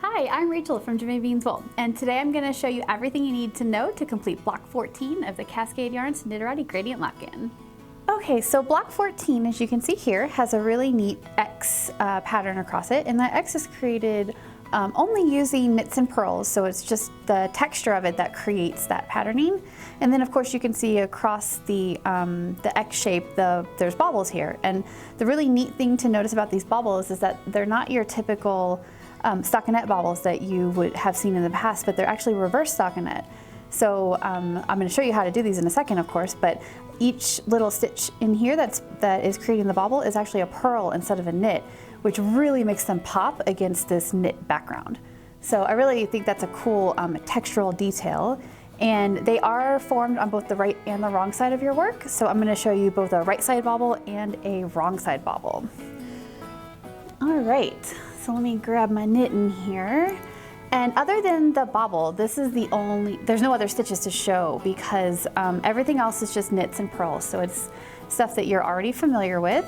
Hi, I'm Rachel from Jimmy Bean's Wool, and today I'm going to show you everything you need to know to complete block 14 of the Cascade Yarns Knitterati Gradient Lapghan. Okay, so block 14, as you can see here, has a really neat X pattern across it, and that X is created only using knits and purls, so it's just the texture of it that creates that patterning. And then of course you can see across the X shape, there's bobbles here. And the really neat thing to notice about these bobbles is that they're not your typical stockinette bobbles that you would have seen in the past, but they're actually reverse stockinette. So I'm going to show you how to do these in a second, of course, but each little stitch in here that is creating the bobble is actually a purl instead of a knit, which really makes them pop against this knit background. So I really think that's a cool textural detail. And they are formed on both the right and the wrong side of your work. So I'm going to show you both a right side bobble and a wrong side bobble. All right, so let me grab my knit in here. And other than the bobble, this is the only, there's no other stitches to show because everything else is just knits and purls. So it's stuff that you're already familiar with.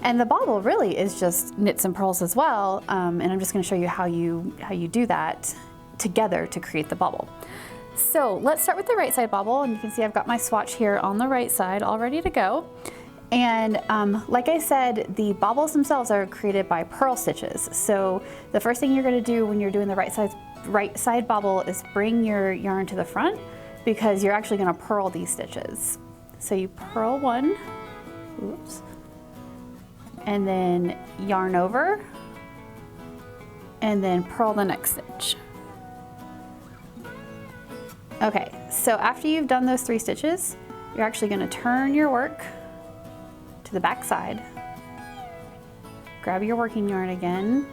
And the bobble really is just knits and purls as well. And I'm just going to show you how you do that together to create the bobble. So let's start with the right side bobble, and you can see I've got my swatch here on the right side all ready to go. And like I said, the bobbles themselves are created by purl stitches. So the first thing you're going to do when you're doing the right side bobble is bring your yarn to the front, because you're actually going to purl these stitches. So you purl one, oops, and then yarn over, and then purl the next stitch. Okay, so after you've done those 3 stitches, you're actually going to turn your work to the back side, grab your working yarn again,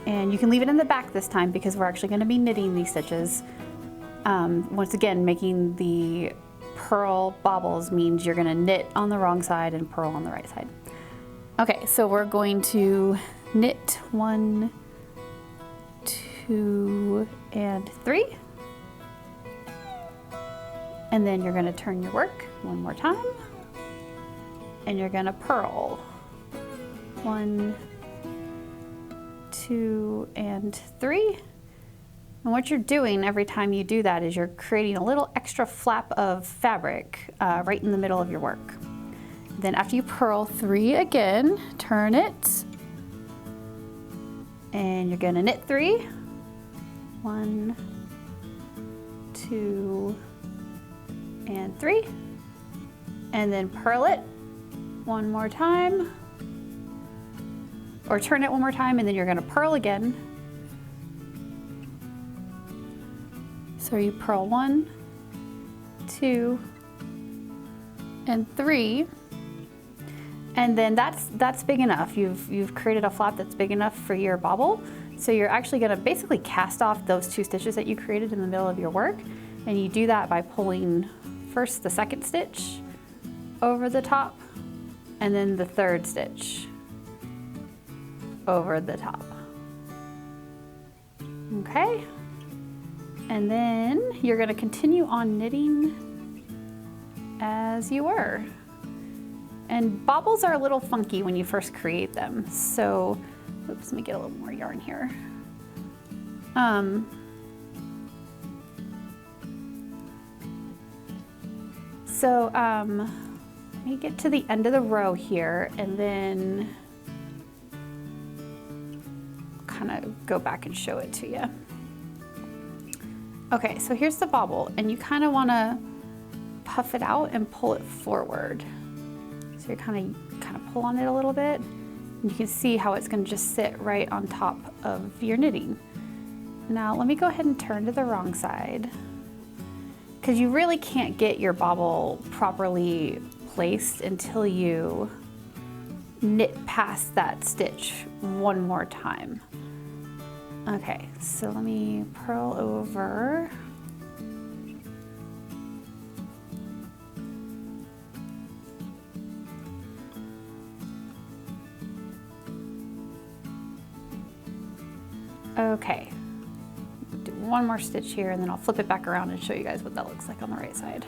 and you can leave it in the back this time because we're actually going to be knitting these stitches. Once again, making the purl bobbles means you're going to knit on the wrong side and purl on the right side. Okay, so we're going to knit 1, 2, and 3. And then you're going to turn your work one more time, and you're going to purl 1, 2, and 3. And what you're doing every time you do that is you're creating a little extra flap of fabric right in the middle of your work. Then after you purl 3 again, turn it, and you're going to knit 3. 1, 2, and 3, and then purl it one more time, or turn it one more time, and then you're going to purl again. So you purl 1, 2, and 3, and then that's big enough. You've created a flap that's big enough for your bobble. So you're actually going to basically cast off those 2 stitches that you created in the middle of your work, and you do that by pulling first the second stitch over the top, and then the 3rd stitch over the top. Okay, and then you're going to continue on knitting as you were. And bobbles are a little funky when you first create them, so oops, let me get a little more yarn here. So let me get to the end of the row here and then kind of go back and show it to you. Okay, so here's the bobble, and you kind of want to puff it out and pull it forward. So you kind of pull on it a little bit, and you can see how it's going to just sit right on top of your knitting. Now let me go ahead and turn to the wrong side, because you really can't get your bobble properly placed until you knit past that stitch one more time. Okay, so let me purl over. Okay. Do one more stitch here, and then I'll flip it back around and show you guys what that looks like on the right side.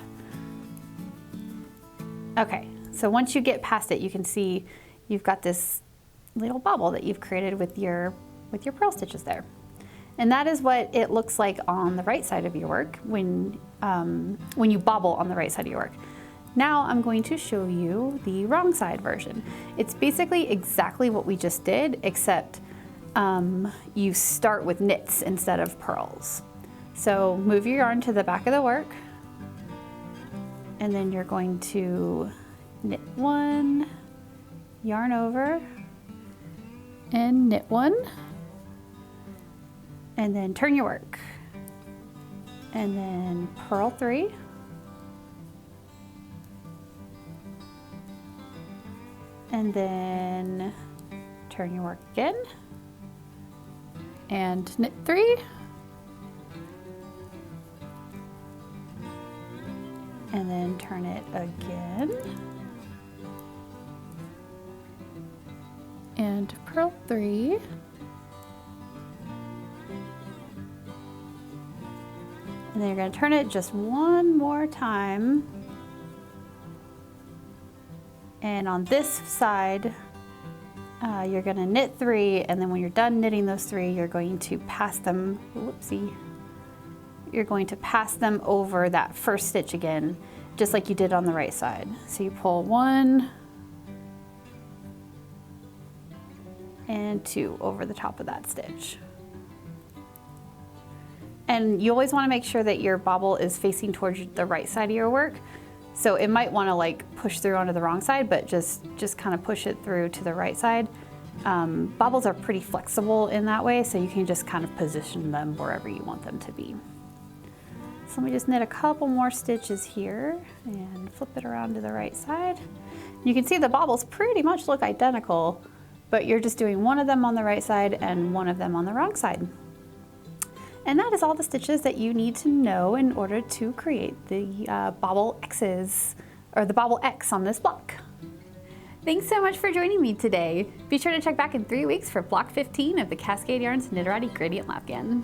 Okay, so once you get past it, you can see you've got this little bobble that you've created with your purl stitches there. And that is what it looks like on the right side of your work when you bobble on the right side of your work. Now I'm going to show you the wrong side version. It's basically exactly what we just did, except you start with knits instead of purls. So move your yarn to the back of the work, and then you're going to knit one, yarn over, and knit one, and then turn your work, and then purl 3, and then turn your work again, and knit 3, and then turn it again, and purl 3, and then you're going to turn it just one more time, and on this side you're going to knit 3, and then when you're done knitting those 3, you're going to pass them, you're going to pass them over that first stitch again, just like you did on the right side. So you pull 1 and 2 over the top of that stitch. And you always want to make sure that your bobble is facing towards the right side of your work. So it might want to like push through onto the wrong side, but just kind of push it through to the right side. Bobbles are pretty flexible in that way, so you can just kind of position them wherever you want them to be. So let me just knit a couple more stitches here and flip it around to the right side. You can see the bobbles pretty much look identical, but you're just doing one of them on the right side and one of them on the wrong side. And that is all the stitches that you need to know in order to create the bobble X's, or the bobble X on this block. Thanks so much for joining me today. Be sure to check back in 3 weeks for block 15 of the Cascade Yarns Knitterati Gradient Lapghan.